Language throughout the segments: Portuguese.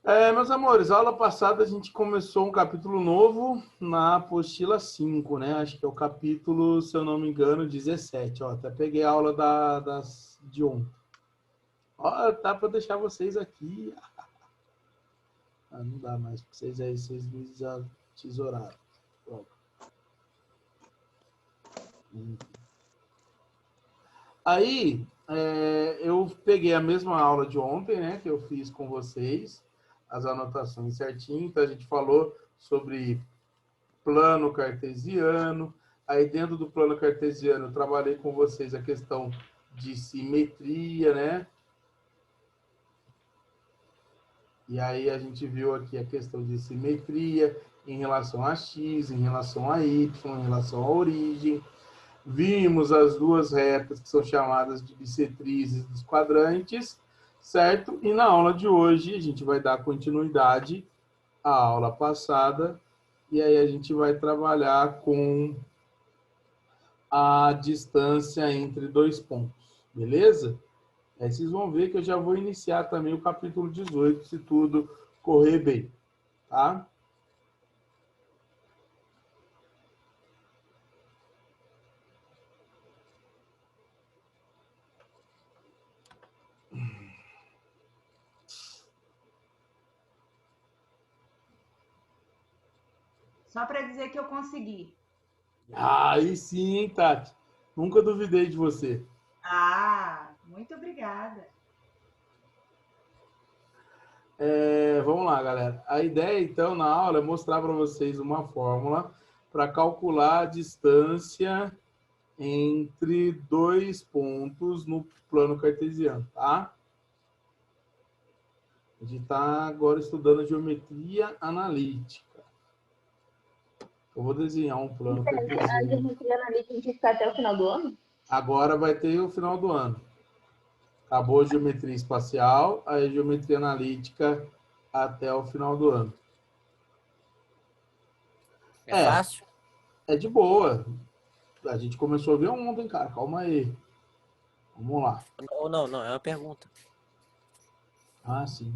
Meus amores, aula passada a gente começou um capítulo novo na apostila 5, né? Acho que é o capítulo, se eu não me engano, 17. Ó, até peguei a aula de ontem. Ó, tá para deixar vocês aqui. Não dá mais, porque vocês me já tesouraram. Pronto. Aí, eu peguei a mesma aula de ontem, né? Que eu fiz com vocês, as anotações certinho. Então, a gente falou sobre plano cartesiano. Aí, dentro do plano cartesiano, eu trabalhei com vocês a questão de simetria, né? E aí, a gente viu aqui a questão de simetria em relação a x, em relação a y, em relação à origem. Vimos as duas retas que são chamadas de bissetrizes dos quadrantes, certo? E na aula de hoje, a gente vai dar continuidade à aula passada, e aí a gente vai trabalhar com a distância entre dois pontos, beleza? Aí vocês vão ver que eu já vou iniciar também o capítulo 18, se tudo correr bem, tá? Só para dizer que eu consegui. Aí sim, Tati. Nunca duvidei de você. Ah, muito obrigada. Vamos lá, galera. A ideia, então, na aula é mostrar para vocês uma fórmula para calcular a distância entre dois pontos no plano cartesiano, tá? A gente está agora estudando geometria analítica. Eu vou desenhar um plano A cartesiano. geometria analítica a gente fica até o final do ano? Agora vai ter o final do ano. Acabou a geometria espacial, a geometria analítica até o final do ano. É fácil? É de boa. A gente começou a ver ontem, cara. Calma aí. Vamos lá. Não, é uma pergunta. Ah, sim.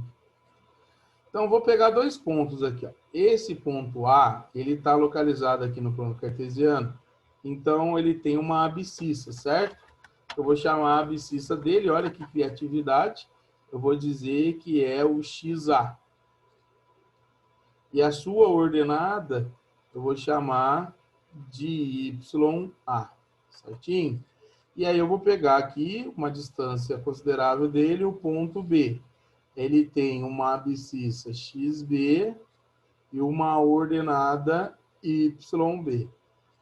Então, vou pegar dois pontos aqui. Ó. Esse ponto A, ele está localizado aqui no plano cartesiano. Então, ele tem uma abscissa, certo? Eu vou chamar a abscissa dele. Olha que criatividade. Eu vou dizer que é o XA. E a sua ordenada, eu vou chamar de YA. Certinho? E aí eu vou pegar aqui uma distância considerável dele, o ponto B. Ele tem uma abscissa XB e uma ordenada YB,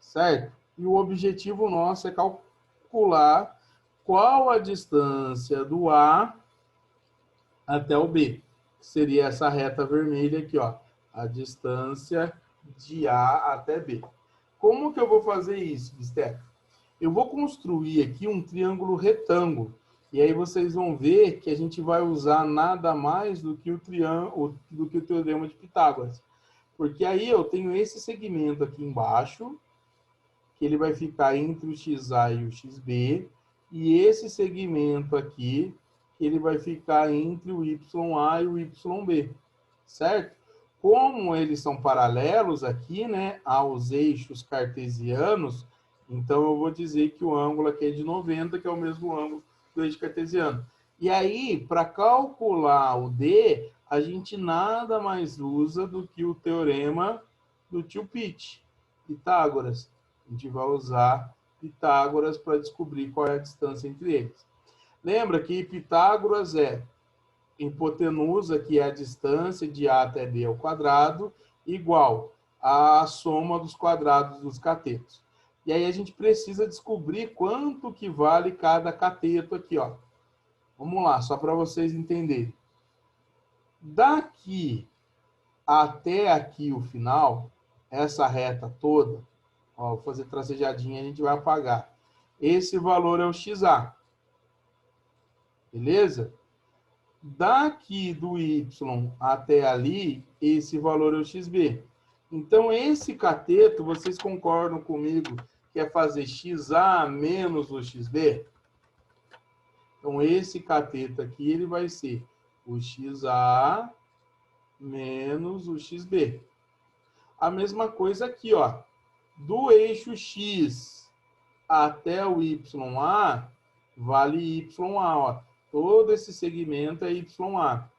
certo? E o objetivo nosso é calcular qual a distância do A até o B. Seria essa reta vermelha aqui, ó. A distância de A até B. Como que eu vou fazer isso, Steph? Eu vou construir aqui um triângulo retângulo. E aí vocês vão ver que a gente vai usar nada mais do que o teorema de Pitágoras. Porque aí eu tenho esse segmento aqui embaixo, que ele vai ficar entre o XA e o XB, e esse segmento aqui, que ele vai ficar entre o YA e o YB, certo? Como eles são paralelos aqui, né, aos eixos cartesianos, então eu vou dizer que o ângulo aqui é de 90, que é o mesmo ângulo do eixo cartesiano. E aí, para calcular o D, a gente nada mais usa do que o teorema do tio Pitt, Pitágoras. A gente vai usar Pitágoras para descobrir qual é a distância entre eles. Lembra que Pitágoras é hipotenusa, que é a distância de A até B ao quadrado, igual à soma dos quadrados dos catetos. E aí a gente precisa descobrir quanto que vale cada cateto aqui, ó. Vamos lá, só para vocês entenderem. Daqui até aqui o final, essa reta toda, ó, vou fazer tracejadinha, a gente vai apagar. Esse valor é o XA. Beleza? Daqui do Y até ali, esse valor é o XB. Então, esse cateto, vocês concordam comigo que é fazer XA menos o XB? Então, esse cateto aqui, ele vai ser o XA menos o xb. A mesma coisa aqui, ó. Do eixo x até o YA, vale YA, ó. Todo esse segmento é YA.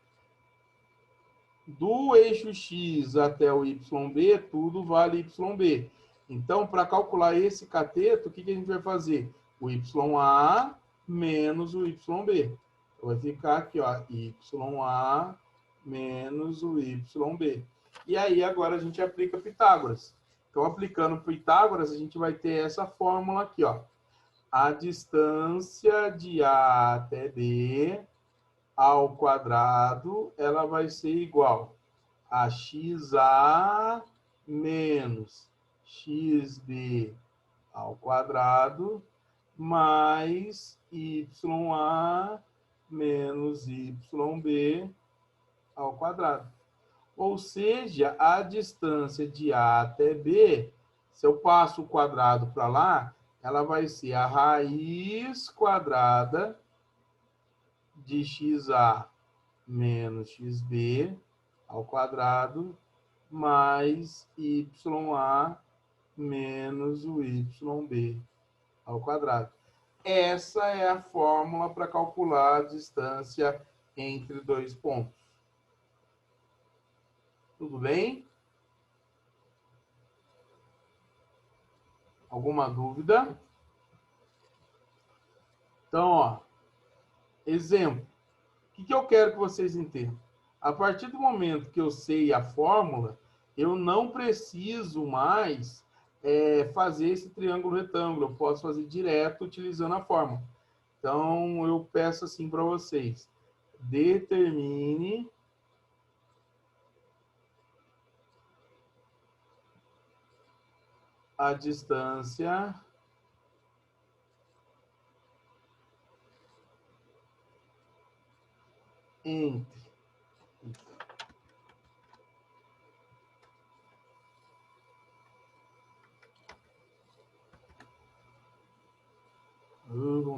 Do eixo x até o YB, tudo vale YB. Então, para calcular esse cateto, o que a gente vai fazer? O YA menos o YB. Então, vai ficar aqui, ó, YA menos o YB. E aí, agora a gente aplica Pitágoras. Então, aplicando Pitágoras, a gente vai ter essa fórmula aqui, ó. A distância de A até B ao quadrado, ela vai ser igual a XA menos XB ao quadrado mais YA menos YB ao quadrado. Ou seja, a distância de A até B, se eu passo o quadrado para lá, ela vai ser a raiz quadrada de XA menos XB ao quadrado mais YA menos o YB ao quadrado. Essa é a fórmula para calcular a distância entre dois pontos. Tudo bem? Alguma dúvida? Então, ó, exemplo. O que eu quero que vocês entendam? A partir do momento que eu sei a fórmula, eu não preciso mais fazer esse triângulo retângulo. Eu posso fazer direto utilizando a fórmula. Então, eu peço assim para vocês. Determine a distância entre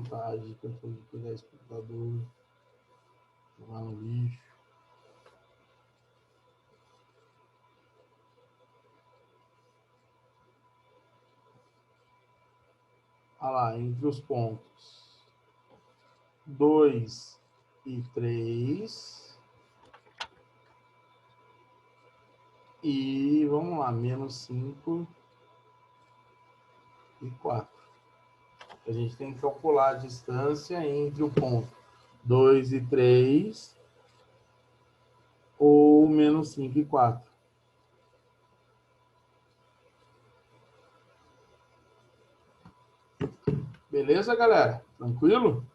vontade que eu tô de pegar esse computador, jogar no lixo. Olha lá, entre os pontos 2 e 3. E vamos lá, menos 5 e 4. A gente tem que calcular a distância entre o ponto 2 e 3 ou menos 5 e 4. Beleza, galera? Tranquilo?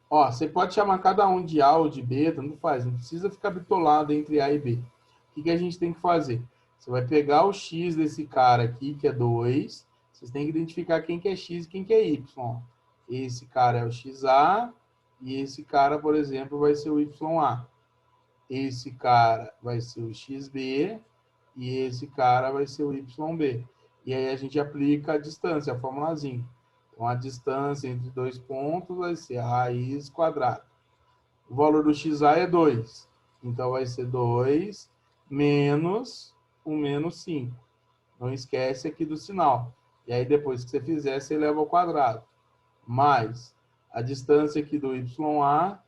Ó, você pode chamar cada um de A ou de B, tanto faz. Não precisa ficar bitolado entre A e B. O que a gente tem que fazer? Você vai pegar o X desse cara aqui, que é 2. Vocês têm que identificar quem que é X e quem que é Y. Esse cara é o XA e esse cara, por exemplo, vai ser o YA. Esse cara vai ser o XB e esse cara vai ser o YB. E aí a gente aplica a distância, a formulazinha. Então, a distância entre dois pontos vai ser a raiz quadrada. O valor do XA é 2. Então, vai ser 2 menos o menos 5. Não esquece aqui do sinal. E aí, depois que você fizer, você leva ao quadrado. Mais a distância aqui do YA,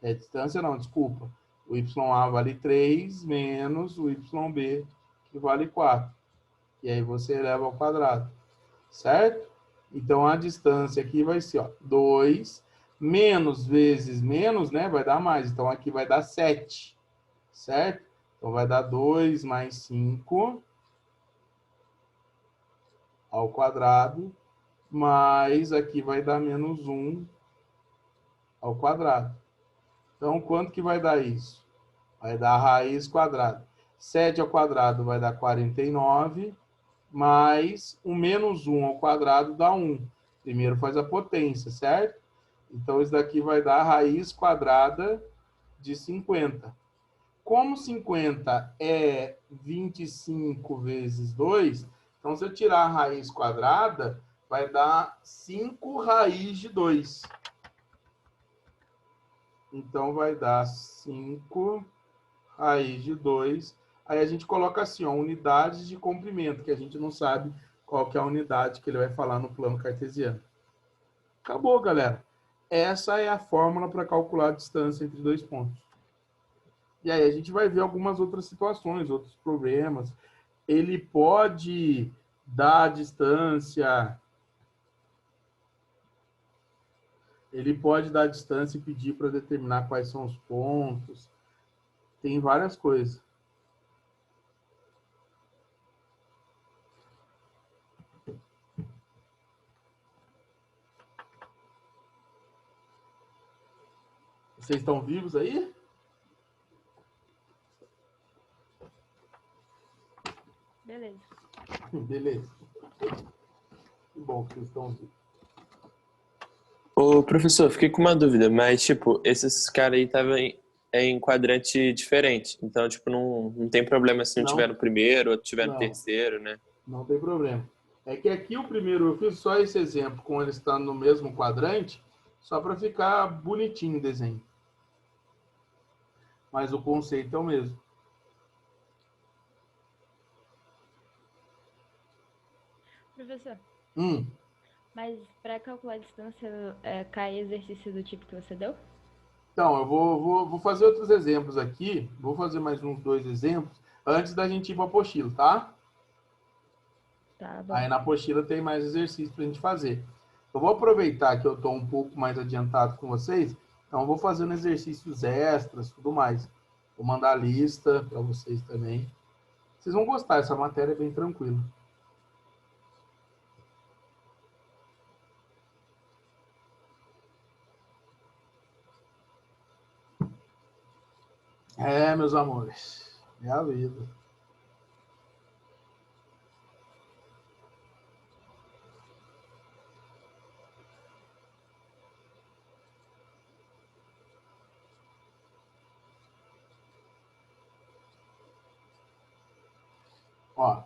distância não, desculpa. O YA vale 3 menos o YB, que vale 4. E aí, você eleva ao quadrado. Certo? Então, a distância aqui vai ser, ó, 2 menos vezes menos, né? Vai dar mais. Então, aqui vai dar 7. Certo? Então, vai dar 2 mais 5 ao quadrado, mais aqui vai dar menos 1 ao quadrado. Então, quanto que vai dar isso? Vai dar a raiz quadrada. 7 ao quadrado vai dar 49, mais o menos 1 ao quadrado dá 1. Primeiro faz a potência, certo? Então, isso daqui vai dar a raiz quadrada de 50. Como 50 é 25 vezes 2, então, se eu tirar a raiz quadrada, vai dar 5 raiz de 2. Então, vai dar 5 raiz de 2. Aí a gente coloca assim, ó, unidades de comprimento, que a gente não sabe qual que é a unidade que ele vai falar no plano cartesiano. Acabou, galera. Essa é a fórmula para calcular a distância entre dois pontos. E aí a gente vai ver algumas outras situações, outros problemas. Ele pode dar a distância... Ele pode dar a distância e pedir para determinar quais são os pontos. Tem várias coisas. Vocês estão vivos aí? Beleza. Beleza. Que bom que vocês estão vivos. Ô, professor, fiquei com uma dúvida, mas, tipo, esses caras aí estavam em quadrante diferente. Então, tipo, não tem problema se um Não. tiver no primeiro, outro tiver no Não. terceiro, né? Não tem problema. É que aqui o primeiro, eu fiz só esse exemplo com ele estando no mesmo quadrante, só para ficar bonitinho o desenho. Mas o conceito é o mesmo. Professor, Hum. mas para calcular a distância, cai exercício do tipo que você deu? Então, eu vou fazer outros exemplos aqui. Vou fazer mais uns 2 exemplos antes da gente ir para a apostila, tá? Tá bom. Aí na apostila tem mais exercícios para a gente fazer. Eu vou aproveitar que eu estou um pouco mais adiantado com vocês, então eu vou fazendo exercícios extras, tudo mais. Vou mandar a lista para vocês também. Vocês vão gostar, essa matéria é bem tranquila. É, meus amores, é a vida. Ó,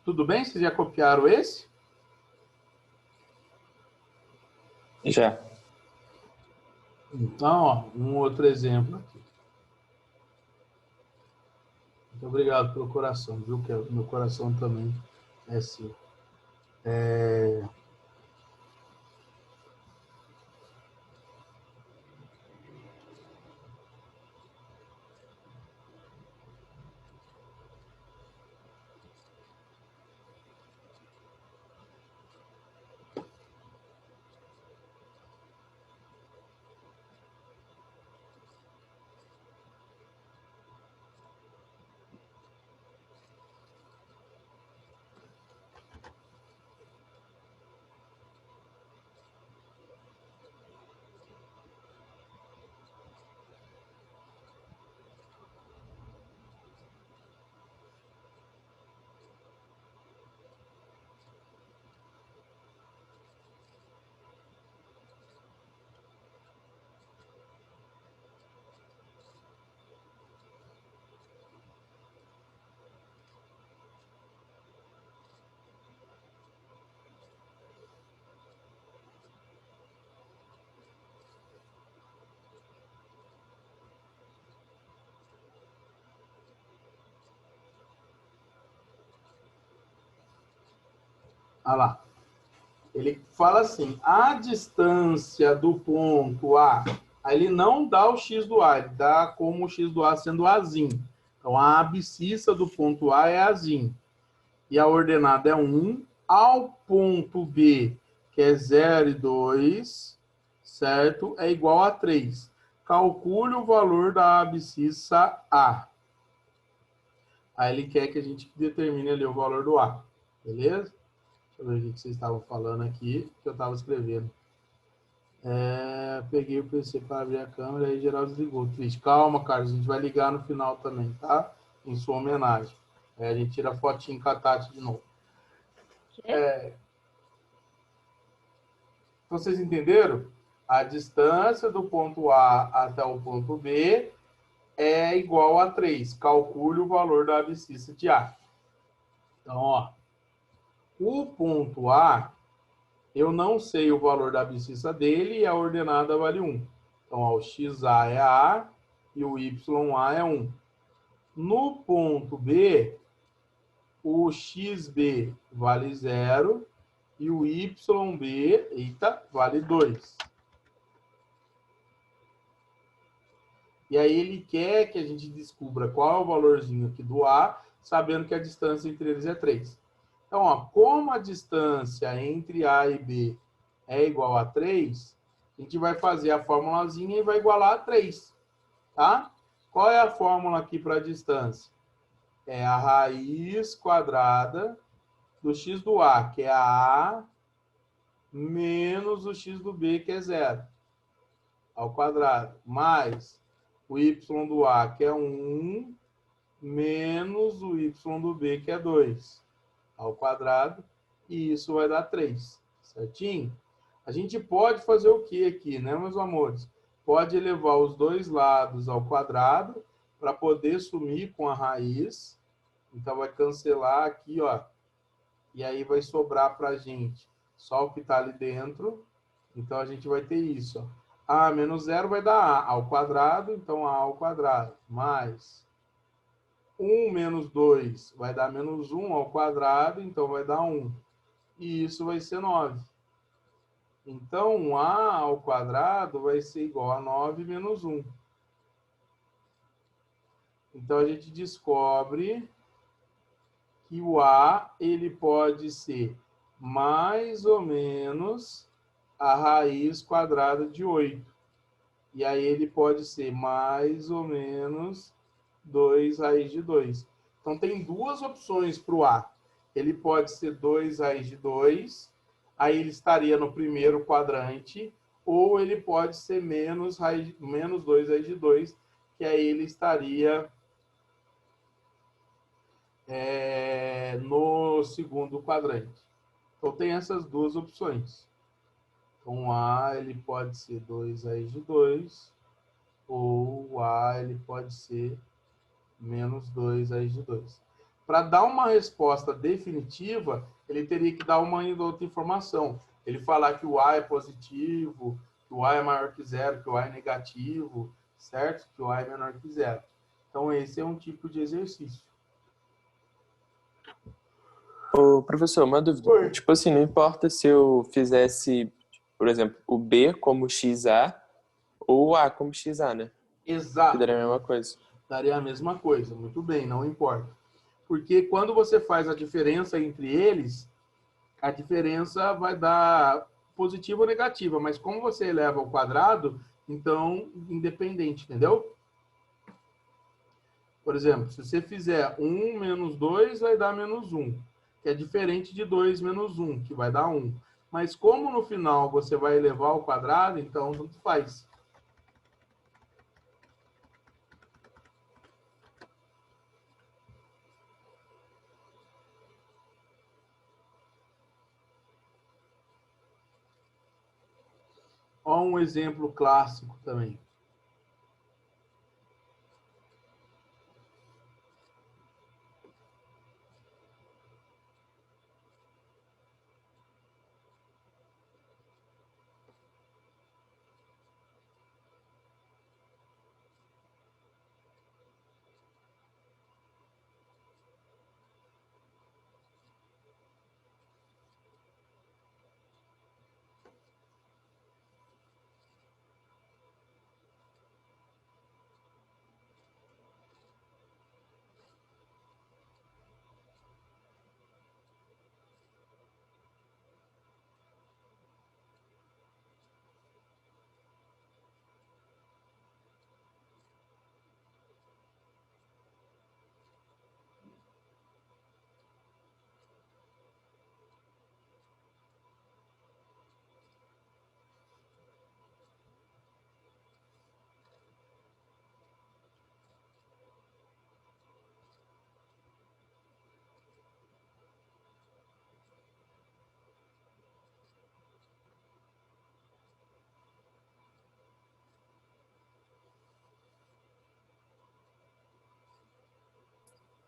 tudo bem? Vocês já copiaram esse? Já. Então, ó, um outro exemplo aqui. Muito obrigado pelo coração, viu? Que o meu coração também é seu. Olha lá. Ele fala assim, a distância do ponto A, aí ele não dá o x do A, ele dá como o x do A sendo Azinho. Então, a abscissa do ponto A é Azinho. E a ordenada é 1 ao ponto B, que é 0 e 2, certo? É igual a 3. Calcule o valor da abscissa A. Aí ele quer que a gente determine ali o valor do A. Beleza? Deixa eu ver o que vocês estavam falando aqui, que eu estava escrevendo. Peguei o PC para abrir a câmera e geral desligou. Triste. Calma, Carlos, a gente vai ligar no final também, tá? Em sua homenagem. A gente tira a fotinho com a Tati de novo. Vocês entenderam? A distância do ponto A até o ponto B é igual a 3. Calcule o valor da abscissa de A. Então, ó, o ponto A, eu não sei o valor da abscissa dele e a ordenada vale 1. Então, ó, o XA é A e o YA é 1. No ponto B, o xb vale 0 e o yb, eita, vale 2. E aí ele quer que a gente descubra qual é o valorzinho aqui do A, sabendo que a distância entre eles é 3. Então, ó, como a distância entre A e B é igual a 3, a gente vai fazer a formulazinha e vai igualar a 3, tá? Qual é a fórmula aqui para a distância? É a raiz quadrada do x do A, que é a menos o x do B, que é 0, ao quadrado, mais o y do A, que é 1, menos o y do B, que é 2, ao quadrado, e isso vai dar 3, certinho? A gente pode fazer o que aqui, né, meus amores? Pode elevar os dois lados ao quadrado para poder sumir com a raiz. Então, vai cancelar aqui, ó. E aí vai sobrar para a gente só o que está ali dentro. Então, a gente vai ter isso, ó. A menos 0 vai dar A ao quadrado, então A ao quadrado, mais 1 menos 2 vai dar menos 1 ao quadrado, então vai dar 1. E isso vai ser 9. Então, A ao quadrado vai ser igual a 9 menos 1. Então, a gente descobre que o A ele pode ser mais ou menos a raiz quadrada de 8. E aí ele pode ser mais ou menos 2 raiz de 2. Então, tem duas opções para o A. Ele pode ser 2 raiz de 2, aí ele estaria no primeiro quadrante, ou ele pode ser menos 2 raiz de 2, que aí ele estaria no segundo quadrante. Então, tem essas duas opções. Então, A ele pode ser 2 raiz de 2, ou o A ele pode ser menos 2 raiz de 2. Para dar uma resposta definitiva, ele teria que dar uma outra informação. Ele falar que o A é positivo, que o A é maior que 0, que o A é negativo, certo? Que o A é menor que 0. Então, esse é um tipo de exercício. Ô, professor, uma dúvida. Oi. Tipo assim, não importa se eu fizesse, por exemplo, o B como XA ou o A como XA, né? Que Exato. daria a mesma coisa. Daria a mesma coisa. Muito bem, não importa. Porque quando você faz a diferença entre eles, a diferença vai dar positiva ou negativa. Mas como você eleva ao quadrado, então, independente, entendeu? Por exemplo, se você fizer 1 menos 2, vai dar menos 1, que é diferente de 2 menos 1, que vai dar 1. Mas como no final você vai elevar ao quadrado, então tanto faz. Ó, um exemplo clássico também.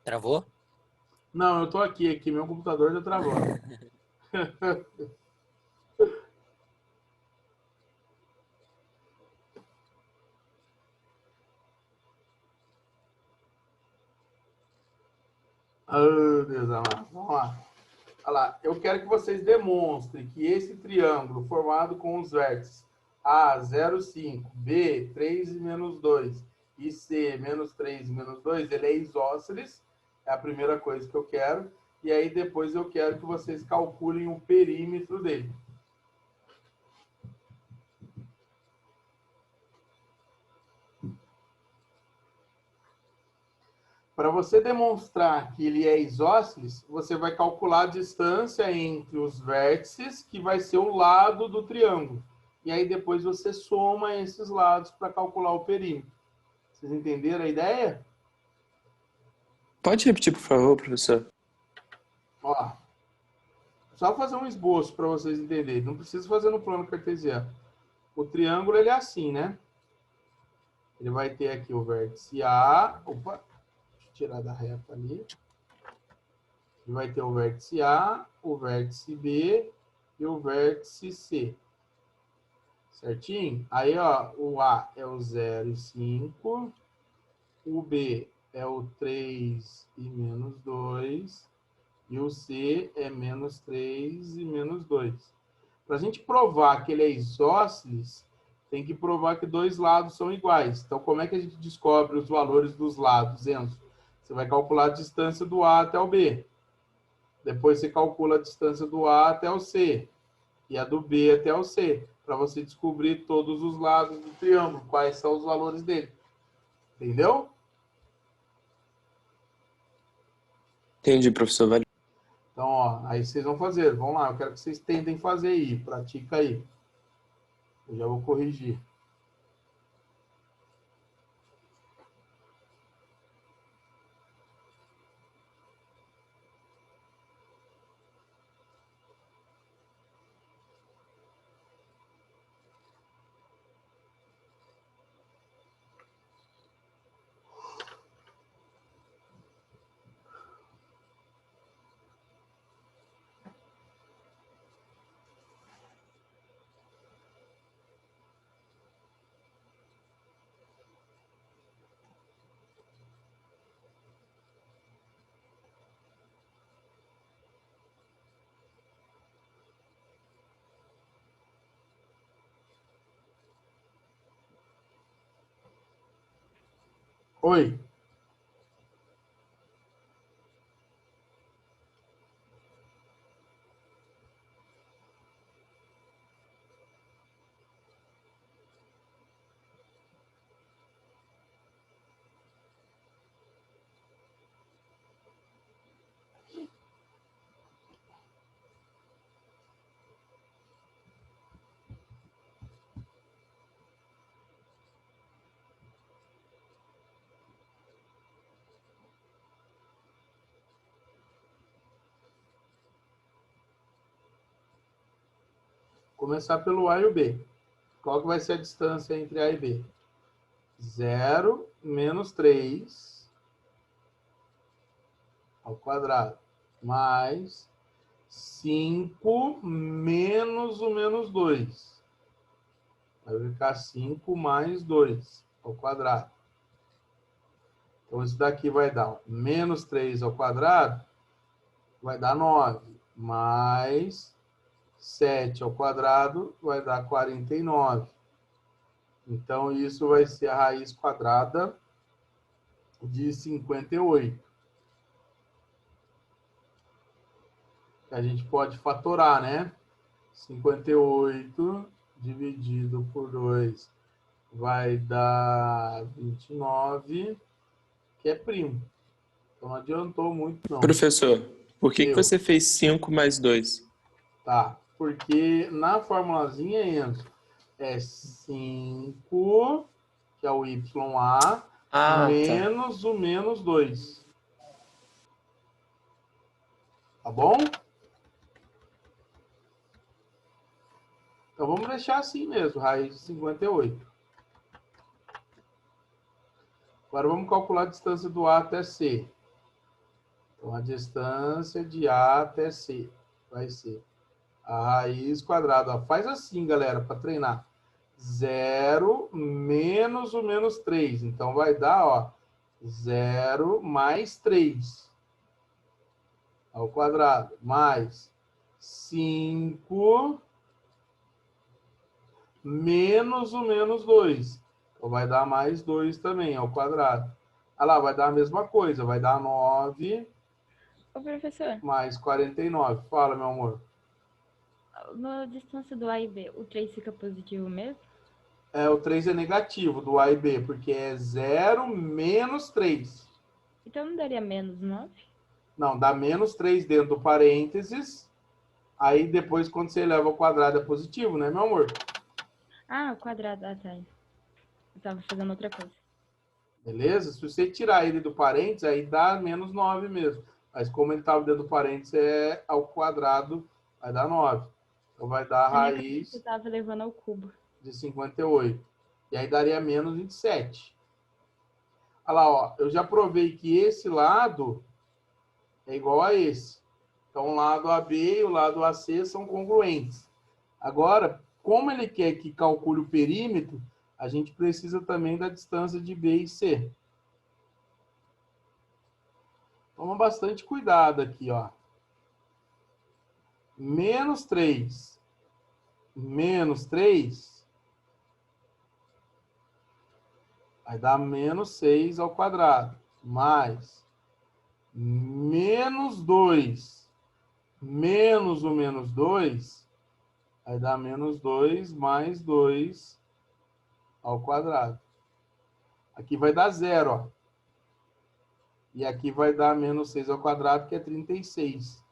Travou? Não, eu tô aqui meu computador tá travando. Oh, Deus amado. Vamos lá. Olha lá. Eu quero que vocês demonstrem que esse triângulo formado com os vértices A, 0, 5, B, 3 e menos 2, e C, menos 3 e menos 2, ele é isósceles. É a primeira coisa que eu quero. E aí depois eu quero que vocês calculem o perímetro dele. Para você demonstrar que ele é isósceles, você vai calcular a distância entre os vértices, que vai ser o lado do triângulo. E aí depois você soma esses lados para calcular o perímetro. Vocês entenderam a ideia? Pode repetir, por favor, professor? Ó, só fazer um esboço para vocês entenderem. Não precisa fazer no plano cartesiano. O triângulo ele é assim, né? Ele vai ter aqui o vértice A. Opa, deixa eu tirar da reta ali. Ele vai ter o vértice A, o vértice B e o vértice C. Certinho? Aí, ó, o A é o 0 e 5. O B é o 3 e menos 2. E o C é menos 3 e menos 2. Para a gente provar que ele é isósceles, tem que provar que dois lados são iguais. Então, como é que a gente descobre os valores dos lados, Enzo? Você vai calcular a distância do A até o B. Depois você calcula a distância do A até o C. E a do B até o C. Para você descobrir todos os lados do triângulo. Quais são os valores dele. Entendeu? Entendi, professor. Valeu. Então, ó, aí vocês vão fazer. Vamos lá, eu quero que vocês tentem fazer aí. Pratica aí. Eu já vou corrigir. Oi. Começar pelo A e o B. Qual que vai ser a distância entre A e B? 0 menos 3 ao quadrado, mais 5 menos o menos 2. Vai ficar 5 mais 2 ao quadrado. Então, isso daqui vai dar ó, menos 3 ao quadrado, vai dar 9, mais 7 ao quadrado, vai dar 49. Então, isso vai ser a raiz quadrada de 58. A gente pode fatorar, né? 58 dividido por 2 vai dar 29, que é primo. Então, não adiantou muito, não. Professor, por que Eu. você fez 5 mais 2? Tá, porque na formulazinha, Enzo, é 5, que é o YA, Ah, tá. menos o menos 2. Tá bom? Então, vamos deixar assim mesmo, raiz de 58. Agora, vamos calcular a distância do A até C. Então, a distância de A até C vai ser a raiz quadrada. Ó, faz assim, galera, para treinar. 0 menos o menos 3. Então, vai dar, ó, 0 mais 3. ao quadrado, mais 5 menos o menos 2. Então, vai dar mais 2 também, ao quadrado. Olha lá, vai dar a mesma coisa. Vai dar 9 Ô, professor, mais 49. Fala, meu amor. na distância do A e B, o 3 fica positivo mesmo? O 3 é negativo do A e B, porque é 0 menos 3. Então não daria menos 9? Não, dá menos 3 dentro do parênteses. Aí depois, quando você eleva ao quadrado, é positivo, né, meu amor? Ah, o quadrado, tá. Eu tava fazendo outra coisa. Beleza? Se você tirar ele do parênteses, aí dá menos 9 mesmo. Mas como ele estava dentro do parênteses, é ao quadrado, vai dar 9. Então vai dar a Na minha raiz cabeça eu tava levando ao cubo. de 58. E aí daria menos 27. Olha lá, ó, eu já provei que esse lado é igual a esse. Então, o lado AB e o lado AC são congruentes. Agora, como ele quer que calcule o perímetro, a gente precisa também da distância de B e C. Toma bastante cuidado aqui, ó. Menos 3 menos 3 vai dar menos 6 ao quadrado. Mais menos 2 menos o menos 2 vai dar menos 2 mais 2 ao quadrado. Aqui vai dar 0, ó. E aqui vai dar menos 6 ao quadrado, que é 36.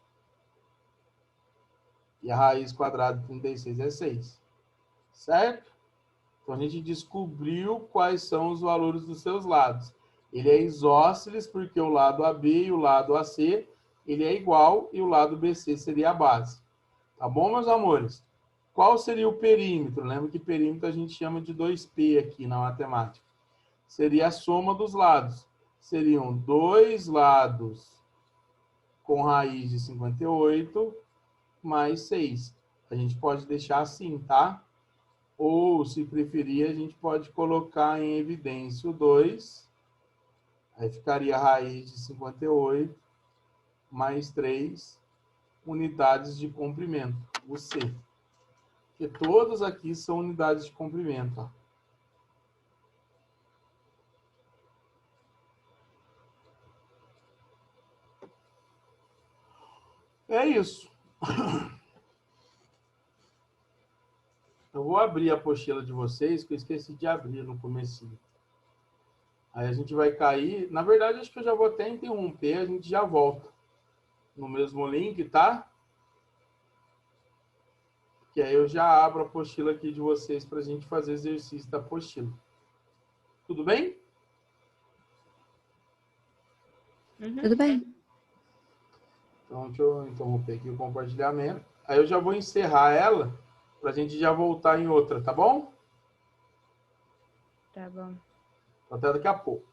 E a raiz quadrada de 36 é 6. Certo? Então, a gente descobriu quais são os valores dos seus lados. Ele é isósceles, porque o lado AB e o lado AC, ele é igual, e o lado BC seria a base. Tá bom, meus amores? Qual seria o perímetro? Lembra que perímetro a gente chama de 2P aqui na matemática. Seria a soma dos lados. Seriam 2 lados com raiz de 58 mais 6. A gente pode deixar assim, tá? Ou, se preferir, a gente pode colocar em evidência o 2. Aí ficaria a raiz de 58 mais 3 unidades de comprimento, o C. Porque todas aqui são unidades de comprimento, ó. É isso. Eu vou abrir a apostila de vocês, que eu esqueci de abrir no comecinho. Aí a gente vai cair... Na verdade, acho que eu já vou até interromper, a gente já volta no mesmo link, tá? Que aí eu já abro a apostila aqui de vocês para a gente fazer exercício da apostila. Tudo bem? Tudo bem. Então, deixa eu interromper aqui o compartilhamento. Aí eu já vou encerrar ela para a gente já voltar em outra, tá bom? Tá bom. Até daqui a pouco.